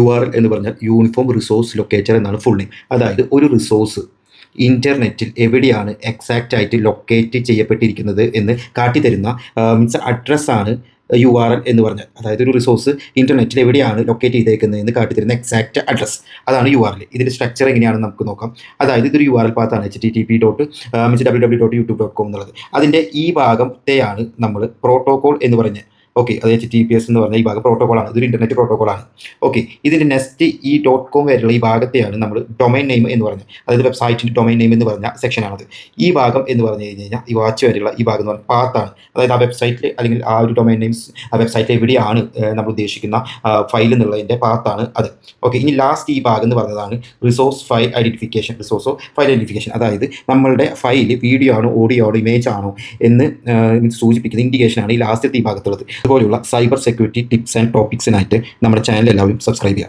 URL എന്ന് പറഞ്ഞാൽ uniform resource locator എന്നാണ് ഫുൾ നെയിം. അതായത് ഒരു റിസോഴ്സ് ഇൻ്റർനെറ്റിൽ എവിടെയാണ് എക്സാക്റ്റ് ആയിട്ട് ലൊക്കേറ്റ് ചെയ്യപ്പെട്ടിരിക്കുന്നത് എന്ന് കാട്ടിത്തരുന്ന മീൻസ് അഡ്രസ്സാണ് URL എന്ന് പറഞ്ഞാൽ. അതായത് ഒരു റിസോഴ്സ് ഇൻ്റർനെറ്റിൽ എവിടെയാണ് ലൊക്കേറ്റ് ചെയ്തേക്കുന്നതെന്ന് കാട്ടിത്തരുന്ന എക്സാക്റ്റ് അഡ്രസ്, അതാണ് URL. ഇതിൻ്റെ സ്ട്രക്ചർ എങ്ങനെയാണെന്ന് നമുക്ക് നോക്കാം. അതായത് ഇതൊരു URL പാത്താണ്, http://www.youtube.com എന്നുള്ളത്. അതിൻ്റെ ഈ ഭാഗത്തെയാണ് നമ്മൾ പ്രോട്ടോകോൾ എന്ന് പറഞ്ഞ്, ഓക്കെ, അത് HTTPS എന്ന് പറഞ്ഞാൽ ഈ ഭാഗം പ്രോട്ടോകോളാണ്, ഇതൊരു ഇൻ്റർനെറ്റ് പ്രോട്ടോകോളാണ്. ഓക്കെ, ഇതിൻ്റെ നെക്സ്റ്റ് ഈ .com വരെയുള്ള ഈ ഭാഗത്തെയാണ് നമ്മൾ ഡൊമൈൻ നെയിം എന്ന് പറഞ്ഞത്. അതായത് വെബ്സൈറ്റിൻ്റെ ഡൊമൈൻ നെയിം എന്ന് പറഞ്ഞ സെക്ഷനാണത്. ഈ ഭാഗം എന്ന് പറഞ്ഞു കഴിഞ്ഞാൽ ഈ വാച്ച് വരെയുള്ള ഈ ഭാഗം എന്ന് പറഞ്ഞാൽ പാത്താണ്. അതായത് ആ വെബ്സൈറ്റിൽ അല്ലെങ്കിൽ ആ ഒരു ഡൊമൈൻ നെയിംസ് ആ വെബ്സൈറ്റിൽ എവിടെയാണ് നമ്മൾ ഉദ്ദേശിക്കുന്ന ഫയൽ എന്നുള്ളതിൻ്റെ പാത്താണ് അത്. ഓക്കെ, ഇനി ലാസ്റ്റ് ഈ ഭാഗം എന്ന് പറഞ്ഞതാണ് റിസോഴ്സ് ഫയൽ ഐഡൻറ്റിഫിക്കേഷൻ. അതായത് നമ്മളുടെ ഫയൽ വീഡിയോ ആണോ ഓഡിയോ ആണോ ഇമേജ് ആണോ എന്ന് സൂചിപ്പിക്കുന്ന ഇൻഡിക്കേഷനാണ് ഈ ലാസ്റ്റത്തെ ഈ ഭാഗത്തുള്ളത്. അതുപോലെയുള്ള സൈബർ സെക്യൂരിറ്റി ടിപ്സ് ആൻഡ് ടോപ്പിക്സിനായിട്ട് നമ്മുടെ ചാനൽ എല്ലാവരും സബ്സ്ക്രൈബ് ചെയ്യുക.